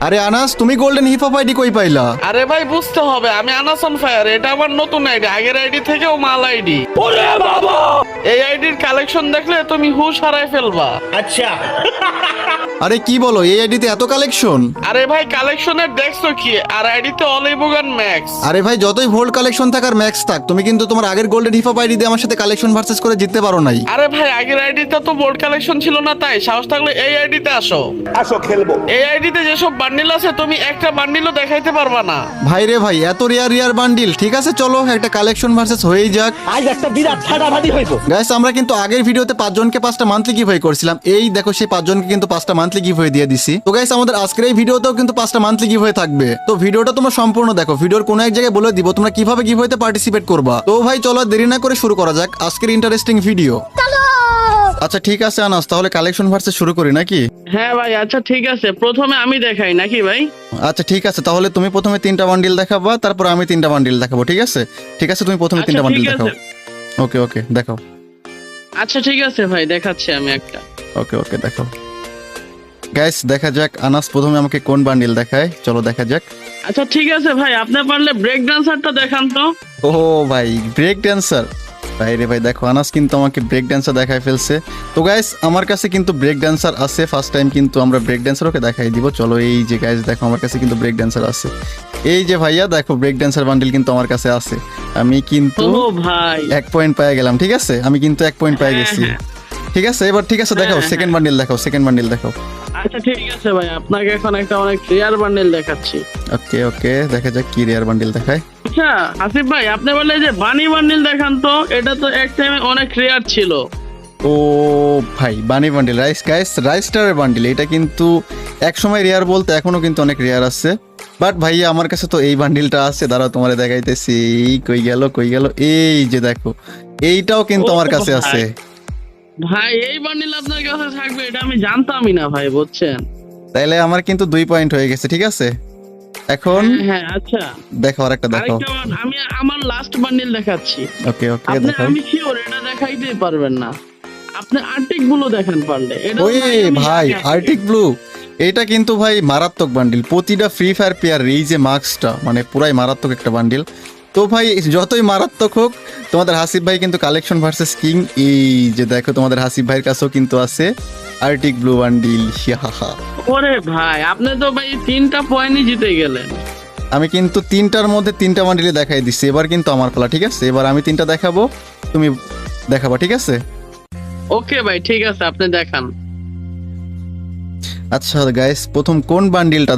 আরে আনাস, তুমি golden hip hop ID কই পাইলা? আরে ভাই বুঝতে হবে, আমি আনাস অন ফায়ার, এটা আমার নতুন আইডি, আগের আইডি থেকেও মাল আইডি। ওরে বাবা, এই আইডির কালেকশন দেখলে তুমি হুশ হারায় ফেলবা। अच्छा আরে কি বলো, এই আইডিতে এত কালেকশন? আরে ভাই কালেকশনের দেখছো কি, আর আইডিতে অলিভগান ম্যাক্স। আরে ভাই, যতই ভোল্ট কালেকশন থাক আর ম্যাক্স থাক, তুমি কিন্তু তোমার আগের গোল্ডেন হিপ হপ আইডি দিয়ে আমার সাথে কালেকশন ভার্সেস করে জিততে পারো নাই। আরে ভাই আগের আইডিতে তো বোর্ড কালেকশন ছিল না, তাই সাহস থাকলে এই আইডিতে আসো। আসো খেলবো। এই আইডিতে যেসব বান্ডিল আছে তুমি একটা বান্ডিলও দেখাইতে পারবা না। ভাই রে ভাই, এত রিয়ার বান্ডিল। ঠিক আছে, চলো একটা কালেকশন ভার্সেস হয়েই যাক। আজ একটা বিরাট ফাটাফাটি হইব। গাইস, আমরা কিন্তু আগের ভিডিওতে 5 জনকে 5টা মান্থলি গিভওয়ে করছিলাম। এই দেখো, সেই 5 জনকে কিন্তু 5টা মান্থলি গিভওয়ে দিয়ে দিছি। তো গাইস, আমাদের আজকের এই ভিডিওতেও কিন্তু 5টা মান্থলি গিভওয়ে থাকবে। তো ভিডিওটা তোমরা সম্পূর্ণ দেখো, ভিডিওর কোনো এক জায়গায় বলে দিব তোমরা কিভাবে গিভওয়েতে পার্টিসিপেট করবা। তো ভাই চলো দেরি না করে শুরু করা যাক আজকের ইন্টারেস্টিং ভিডিও। আচ্ছা ঠিক আছে আনাস, তাহলে কালেকশন ভার্সেস শুরু করি নাকি? হ্যাঁ ভাই আচ্ছা ঠিক আছে, প্রথমে আমি দেখাই নাকি ভাই? আচ্ছা ঠিক আছে, তাহলে তুমি প্রথমে 3টা বান্ডিল দেখাবা, তারপর আমি 3টা বান্ডিল দেখাবো। ঠিক আছে ঠিক আছে, তুমি প্রথমে 3টা আচ্ছা, বান্ডিল ঠিক দেখাও। আছে। ওকে ওকে দেখাও। আচ্ছা ঠিক আছে ভাই, দেখাচ্ছি আমি একটা। ওকে ওকে দেখাও। গাইস দেখা যাক আনাস প্রথমে আমাকে কোন বান্ডিল দেখায়, চলো দেখা যাক। আচ্ছা ঠিক আছে ভাই, আপনি পারলে ব্রেক ডান্সারটা দেখান তো। ও ভাই, ব্রেক ড্যান্সার। ভাই রে ভাই, দেখো আনাস কিন্তু আমাকে ব্রেক ড্যান্সার দেখায় ফেলছে। তো গাইস আমার কাছে কিন্তু ব্রেক ড্যান্সার আছে, ফার্স্ট টাইম কিন্তু আমরা ব্রেক ড্যান্সার ওকে দেখাই দিব। চলো এই যে গাইস দেখো, আমার কাছে কিন্তু ব্রেক ড্যান্সার আছে। এই যে ভাইয়া দেখো, ব্রেক ড্যান্সার বান্ডিল কিন্তু আমার কাছে আছে। আমি কিন্তু ও ভাই 1 পয়েন্ট পেয়ে গেলাম। ঠিক আছে, আমি কিন্তু 1 পয়েন্ট পেয়ে গেছি। হ্যাঁ। ঠিক আছে, এবার ঠিক আছে দেখাও, হ্যাঁ, সেকেন্ড বান্ডিল দেখাও, সেকেন্ড বান্ডিল দেখাও। আচ্ছা ঠিক আছে ভাই, আপনাকে এখন একটা অনেক রেয়ার বান্ডেল দেখাচ্ছি। ওকে ওকে দেখা যাক কি রেয়ার বান্ডিল দেখায়। আচ্ছা আসিফ ভাই, আপনি বললে যে বানি বান্ডেল দেখান তো, এটা তো এক টাইমে অনেক রেয়ার ছিল। ও ভাই, বানি বান্ডিল, রাইস স্টারের বান্ডিল। এটা কিন্তু এক সময় রেয়ার বলতে এখনো কিন্তু অনেক রেয়ার আছে। বাট ভাইয়া আমার কাছে তো এই বান্ডিলটা আছে, দাঁড়াও তোমারে দেখাইতেছি। কই গেল, এই যে দেখো, এইটাও কিন্তু আমার কাছে ভাই। আছে। ভাই এই বান্ডেল আপনার কাছে থাকবে এটা আমি জানতামই না ভাই, বুঝছেন? তাইলে আমার কিন্তু 2 পয়েন্ট হয়ে গেছে। ঠিক আছে, এখন হ্যাঁ আচ্ছা, দেখো আরেকটা দেখাও। আরেকটা আমি আমার লাস্ট বান্ডেল দেখাচ্ছি। ওকে ওকে আপনি দেখাও। আমি শিওর এটা দেখাইতেই পারবেন না, আপনি আর্টিক গুলো দেখান পারলে। এটা ওই ভাই আর্টিক ব্লু, এটা কিন্তু ভাই মারাত্মক বান্ডিল। প্রতিটা ফ্রি ফায়ার প্লেয়ার এই যে মার্কসটা, মানে পুরাই মারাত্মক একটা বান্ডিল। তো ভাই যতই মারাত্মক হোক, তোমাদের হাসিব ভাই কিন্তু কালেকশন ভার্সেস কিং। এই যে দেখো, তোমাদের হাসিব ভাইয়ের কাছেও কিন্তু আছে আর্টিক ব্লু বান্ডিল। ওরে ভাই, আপনি তো ভাই 3টা পয়েন্টই জিতে গেলেন। আমি কিন্তু 3টার মধ্যে 3টা বান্ডিলে দেখাই দিচ্ছি। এবার কিন্তু আমার পালা। ঠিক আছে, এবার আমি 3টা দেখাবো, তুমি দেখাবা। ঠিক আছে ওকে ভাই ঠিক আছে, আপনি দেখান। আচ্ছা গাইস, প্রথম কোন বান্ডিলটা